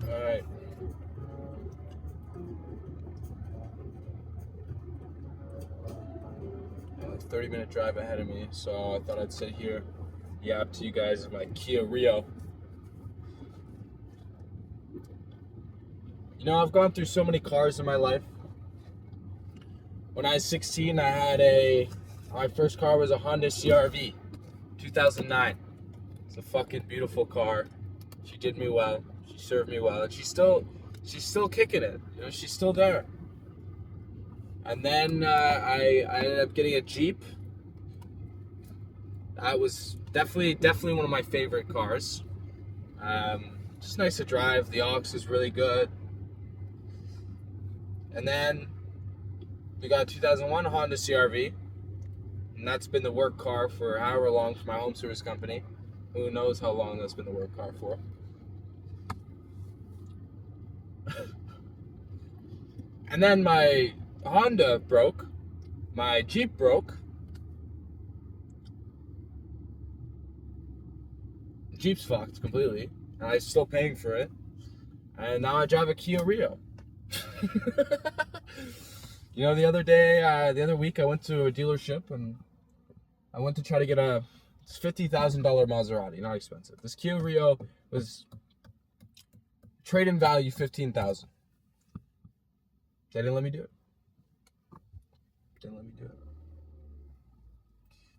Alright. 30-minute drive ahead of me, so I thought I'd sit here, yap to you guys in my Kia Rio. You know, I've gone through so many cars in my life. When I was 16, my first car was a Honda CR-V, 2009. It's a fucking beautiful car. She did me well. She served me well, and she's still kicking it. You know, she's still there. And then I ended up getting a Jeep. That was definitely one of my favorite cars. Just nice to drive. The aux is really good. And then we got a 2001 Honda CR-V, and that's been the work car for however long for my home service company. Who knows how long that's been the work car for. And then my Honda broke, my Jeep broke. Jeep's fucked completely, and I'm still paying for it. And now I drive a Kia Rio. You know, the other week, I went to a dealership and I went to try to get a $50,000 Maserati, not expensive. This Kia Rio was trade-in value $15,000. They didn't let me do it.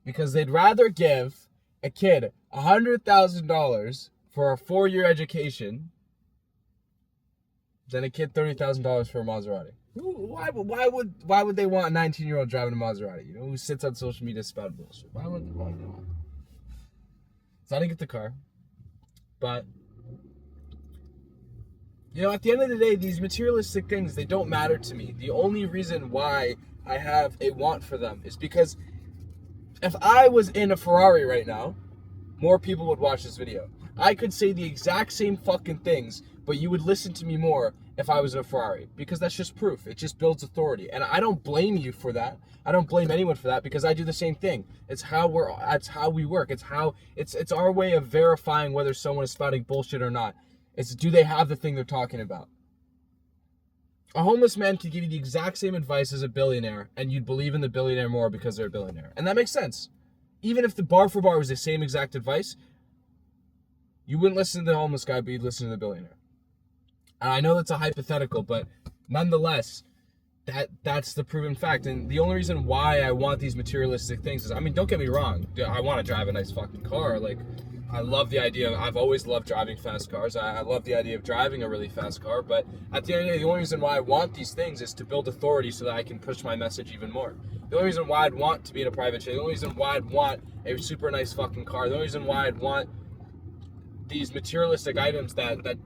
Because they'd rather give a kid $100,000 for a 4-year education than a kid $30,000 for a Maserati. Why would they want a 19-year-old driving a Maserati? You know, who sits on social media spouting bullshit? Why would they want? So I didn't get the car, but you know, at the end of the day, these materialistic things, they don't matter to me. The only reason why I have a want for them is because if I was in a Ferrari right now, more people would watch this video. I could say the exact same fucking things, but you would listen to me more if I was in a Ferrari, because that's just proof. It just builds authority. And I don't blame you for that. I don't blame anyone for that, because I do the same thing. It's how we work. It's our way of verifying whether someone is spouting bullshit or not. It's, do they have the thing they're talking about? A homeless man could give you the exact same advice as a billionaire, and you'd believe in the billionaire more because they're a billionaire. And that makes sense. Even if the bar for bar was the same exact advice, you wouldn't listen to the homeless guy, but you'd listen to the billionaire. And I know that's a hypothetical, but nonetheless, that's the proven fact. And the only reason why I want these materialistic things is, I mean, don't get me wrong. I want to drive a nice fucking car. Like, I love the idea of, I've always loved driving fast cars. I love the idea of driving a really fast car. But at the end of the day, the only reason why I want these things is to build authority so that I can push my message even more. The only reason why I'd want to be in a private jet, the only reason why I'd want a super nice fucking car, the only reason why I'd want these materialistic items that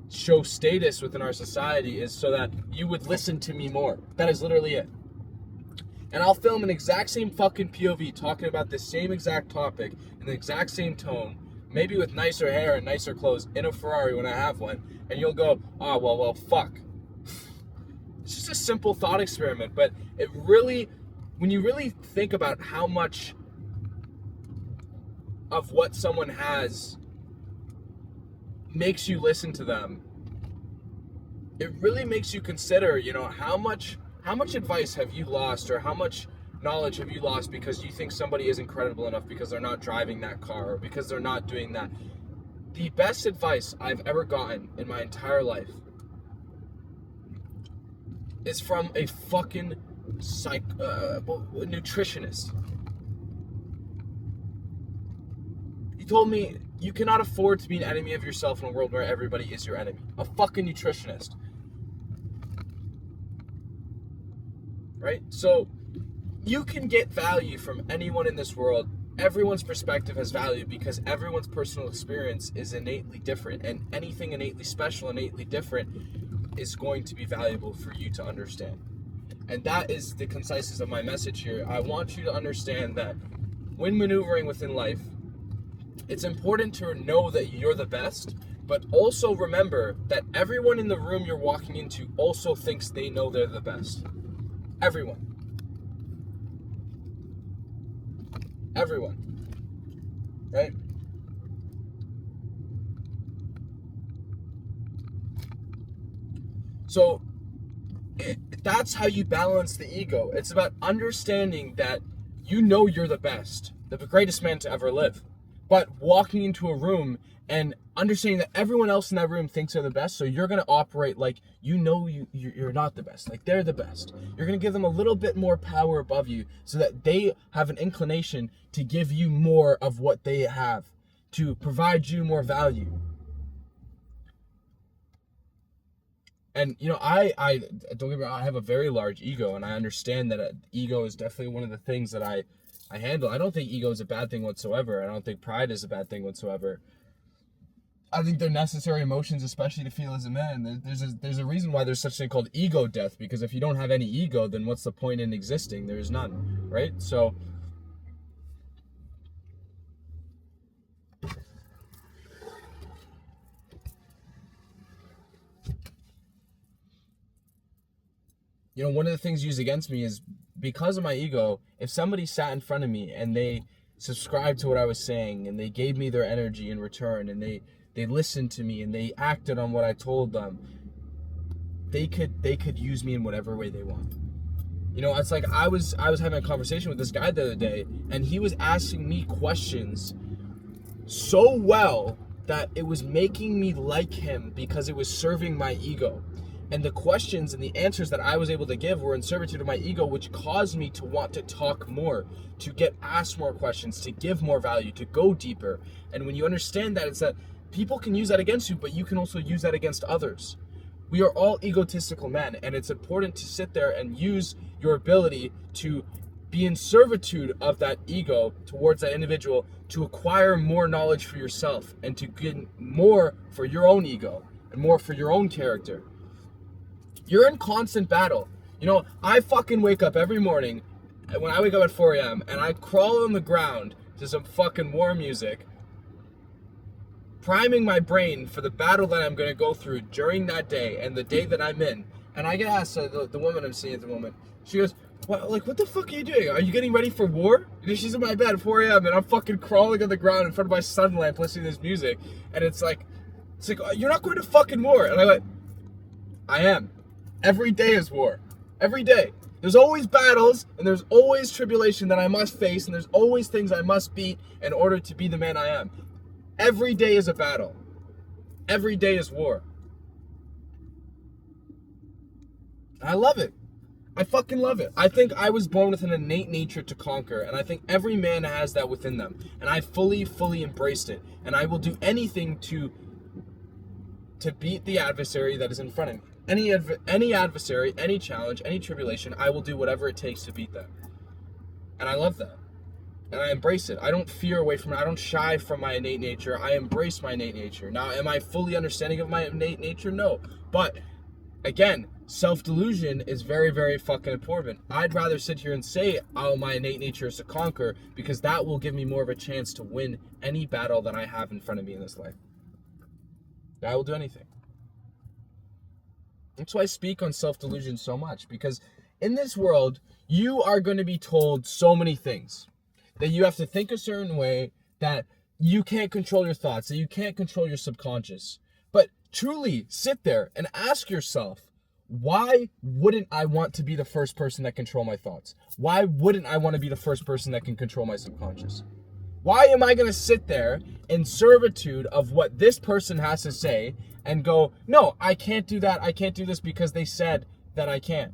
show status within our society is so that you would listen to me more. That is literally it. And I'll film an exact same fucking POV talking about this same exact topic in the exact same tone, maybe with nicer hair and nicer clothes in a Ferrari when I have one, and you'll go, oh, well, fuck. It's just a simple thought experiment, but it really, when you really think about how much of what someone has makes you listen to them, it really makes you consider, you know, how much advice have you lost, or how much knowledge have you lost because you think somebody isn't credible enough because they're not driving that car, or because they're not doing that. The best advice I've ever gotten in my entire life is from a fucking nutritionist. He told me, you cannot afford to be an enemy of yourself in a world where everybody is your enemy. A fucking nutritionist. Right? So, you can get value from anyone in this world. Everyone's perspective has value because everyone's personal experience is innately different, and anything innately special, innately different is going to be valuable for you to understand. And that is the conciseness of my message here. I want you to understand that when maneuvering within life, it's important to know that you're the best, but also remember that everyone in the room you're walking into also thinks they know they're the best. Everyone. Right? So that's how you balance the ego. It's about understanding that you know you're the best, the greatest man to ever live. But walking into a room and understanding that everyone else in that room thinks they're the best, so you're going to operate like you're not the best, like they're the best. You're going to give them a little bit more power above you so that they have an inclination to give you more of what they have, to provide you more value. And, you know, I don't get me wrong, I have a very large ego, and I understand that ego is definitely one of the things that I handle. I don't think ego is a bad thing whatsoever. I don't think pride is a bad thing whatsoever. I think they're necessary emotions, especially to feel as a man. There's a reason why there's such a thing called ego death, because if you don't have any ego, then what's the point in existing? There's none, right? So, you know, one of the things used against me is because of my ego, if somebody sat in front of me and they subscribed to what I was saying and they gave me their energy in return and they listened to me and they acted on what I told them, they could use me in whatever way they want. You know, it's like I was having a conversation with this guy the other day, and he was asking me questions so well that it was making me like him because it was serving my ego. And the questions and the answers that I was able to give were in servitude of my ego, which caused me to want to talk more, to get asked more questions, to give more value, to go deeper. And when you understand that, it's that people can use that against you, but you can also use that against others. We are all egotistical men, and it's important to sit there and use your ability to be in servitude of that ego towards that individual to acquire more knowledge for yourself and to get more for your own ego and more for your own character. You're in constant battle. You know, I fucking wake up every morning, when I wake up at 4 a.m., and I crawl on the ground to some fucking war music, priming my brain for the battle that I'm going to go through during that day and the day that I'm in. And I get asked, the woman I'm seeing at the moment, she goes, what the fuck are you doing? Are you getting ready for war? And she's in my bed at 4 a.m. and I'm fucking crawling on the ground in front of my sun lamp listening to this music. And it's like, you're not going to fucking war. And I went, I am. Every day is war. Every day. There's always battles, and there's always tribulation that I must face, and there's always things I must beat in order to be the man I am. Every day is a battle. Every day is war. I love it. I fucking love it. I think I was born with an innate nature to conquer, and I think every man has that within them. And I fully embraced it. And I will do anything to beat the adversary that is in front of me. Any adversary, any challenge, any tribulation, I will do whatever it takes to beat them. And I love that. And I embrace it. I don't fear away from it. I don't shy from my innate nature. I embrace my innate nature. Now, am I fully understanding of my innate nature? No. But, again, self-delusion is very, very fucking important. I'd rather sit here and say, oh, my innate nature is to conquer, because that will give me more of a chance to win any battle that I have in front of me in this life. I will do anything. That's why I speak on self-delusion so much, because in this world, you are going to be told so many things. That you have to think a certain way, that you can't control your thoughts, that you can't control your subconscious. But truly sit there and ask yourself, why wouldn't I want to be the first person that control my thoughts? Why wouldn't I want to be the first person that can control my subconscious? Why am I going to sit there in servitude of what this person has to say and go, no, I can't do that, I can't do this because they said that I can't?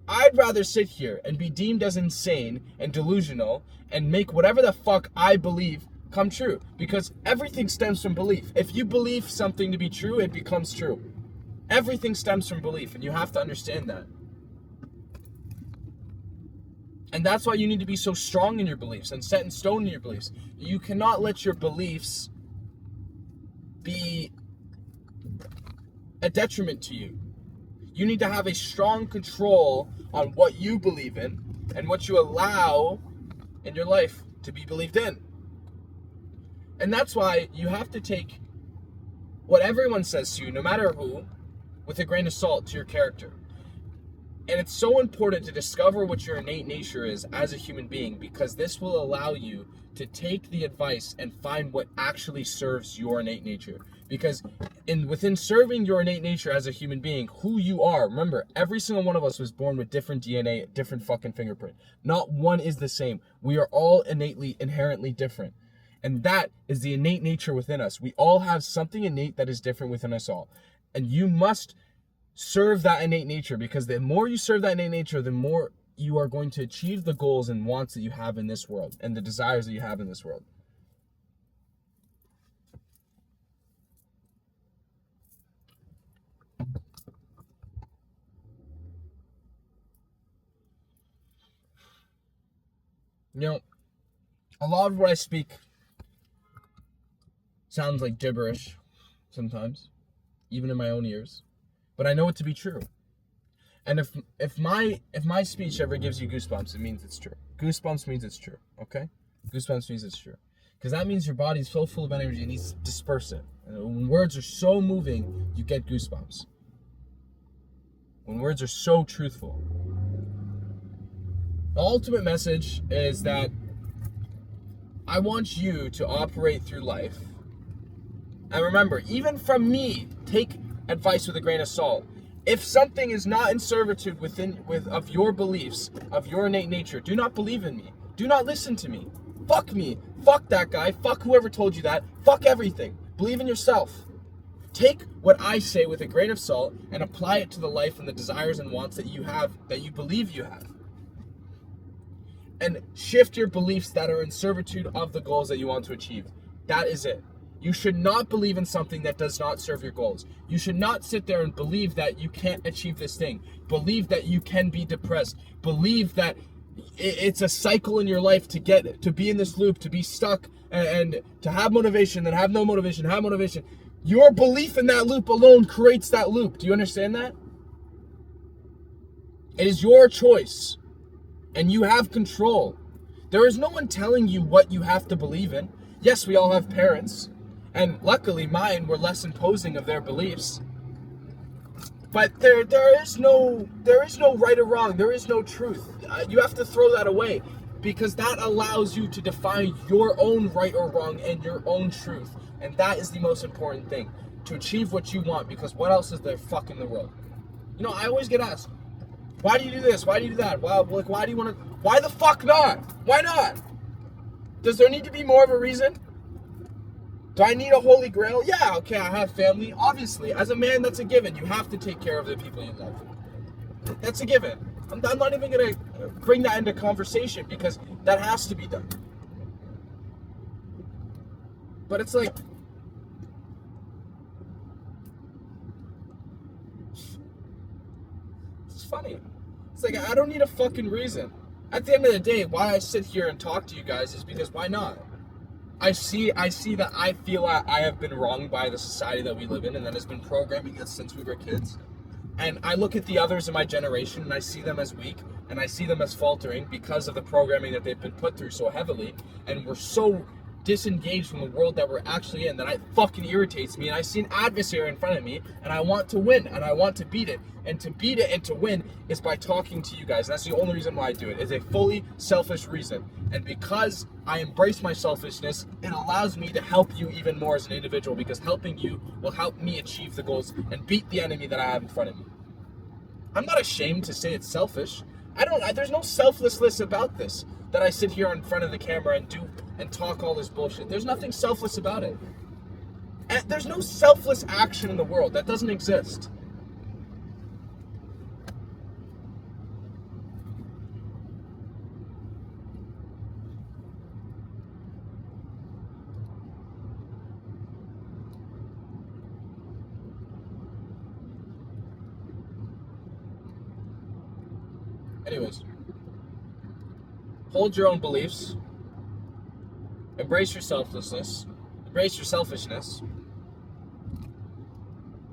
I'd rather sit here and be deemed as insane and delusional and make whatever the fuck I believe come true, because everything stems from belief. If you believe something to be true, it becomes true. Everything stems from belief, and you have to understand that. And that's why you need to be so strong in your beliefs and set in stone in your beliefs. You cannot let your beliefs be a detriment to you. You need to have a strong control on what you believe in and what you allow in your life to be believed in. And that's why you have to take what everyone says to you, no matter who, with a grain of salt to your character. And it's so important to discover what your innate nature is as a human being, because this will allow you to take the advice and find what actually serves your innate nature. Because within serving your innate nature as a human being, who you are, remember, every single one of us was born with different DNA, different fucking fingerprint. Not one is the same. We are all innately, inherently different. And that is the innate nature within us. We all have something innate that is different within us all. And you must serve that innate nature, because the more you serve that innate nature, the more you are going to achieve the goals and wants that you have in this world and the desires that you have in this world. You know, a lot of what I speak sounds like gibberish sometimes, even in my own ears, but I know it to be true. And if my speech ever gives you goosebumps, it means it's true. Goosebumps means it's true, okay? Goosebumps means it's true. Because that means your body's so full of energy, it needs to disperse it. And when words are so moving, you get goosebumps. When words are so truthful. The ultimate message is that I want you to operate through life. And remember, even from me, take advice with a grain of salt. If something is not in servitude of your beliefs, of your innate nature, do not believe in me. Do not listen to me. Fuck me. Fuck that guy. Fuck whoever told you that. Fuck everything. Believe in yourself. Take what I say with a grain of salt and apply it to the life and the desires and wants that you have, that you believe you have. And shift your beliefs that are in servitude of the goals that you want to achieve. That is it. You should not believe in something that does not serve your goals. You should not sit there and believe that you can't achieve this thing. Believe that you can be depressed. Believe that it's a cycle in your life to be in this loop, to be stuck, and to have motivation, then have no motivation, have motivation. Your belief in that loop alone creates that loop. Do you understand that? It is your choice, and you have control. There is no one telling you what you have to believe in. Yes, we all have parents. And luckily mine were less imposing of their beliefs. But there is no right or wrong. There is no truth. You have to throw that away, because that allows you to define your own right or wrong and your own truth. And that is the most important thing, to achieve what you want, because what else is there fucking in the world? You know, I always get asked, why do you do this? Why do you do that? Well, like, why do you want to? Why the fuck not? Why not? Does there need to be more of a reason? Do I need a holy grail? Yeah, okay, I have family. Obviously, as a man, that's a given. You have to take care of the people you love. That's a given. I'm not even going to bring that into conversation, because that has to be done. But it's like, it's funny. It's like, I don't need a fucking reason. At the end of the day, why I sit here and talk to you guys is because why not? I see that I feel I have been wronged by the society that we live in, and that has been programming us since we were kids. And I look at the others in my generation, and I see them as weak, and I see them as faltering because of the programming that they've been put through so heavily. And we're so disengaged from the world that we're actually in that it fucking irritates me. And I see an adversary in front of me, and I want to win, and I want to beat it. And to beat it and to win is by talking to you guys. And that's the only reason why I do it. It's a fully selfish reason. And because I embrace my selfishness, it allows me to help you even more as an individual, because helping you will help me achieve the goals and beat the enemy that I have in front of me. I'm not ashamed to say it's selfish. There's no selflessness about this, that I sit here in front of the camera and do and talk all this bullshit. There's nothing selfless about it. And there's no selfless action in the world. That doesn't exist. Anyways, hold your own beliefs, embrace your selflessness, embrace your selfishness,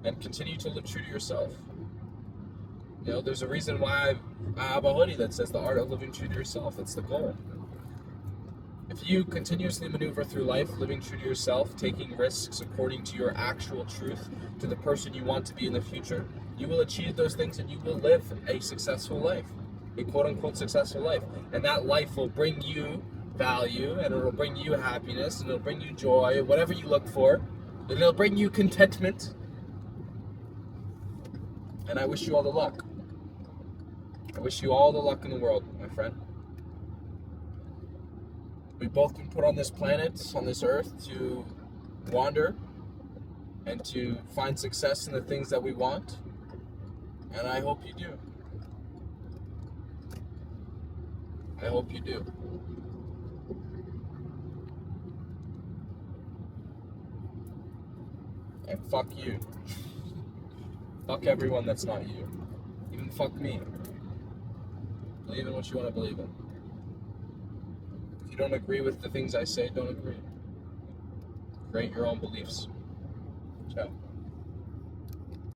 and continue to live true to yourself. You know, there's a reason why I have a hoodie that says the art of living true to yourself. That's the goal. If you continuously maneuver through life, living true to yourself, taking risks according to your actual truth, to the person you want to be in the future, you will achieve those things and you will live a successful life, a quote-unquote successful life. And that life will bring you value, and it'll bring you happiness, and it'll bring you joy, whatever you look for, and it'll bring you contentment. And I wish you all the luck. I wish you all the luck in the world, my friend. We've both been put on this planet, on this earth, to wander and to find success in the things that we want. And I hope you do. I hope you do. And fuck you. Fuck everyone that's not you. Even fuck me. Believe in what you want to believe in. If you don't agree with the things I say, don't agree. Create your own beliefs. Ciao.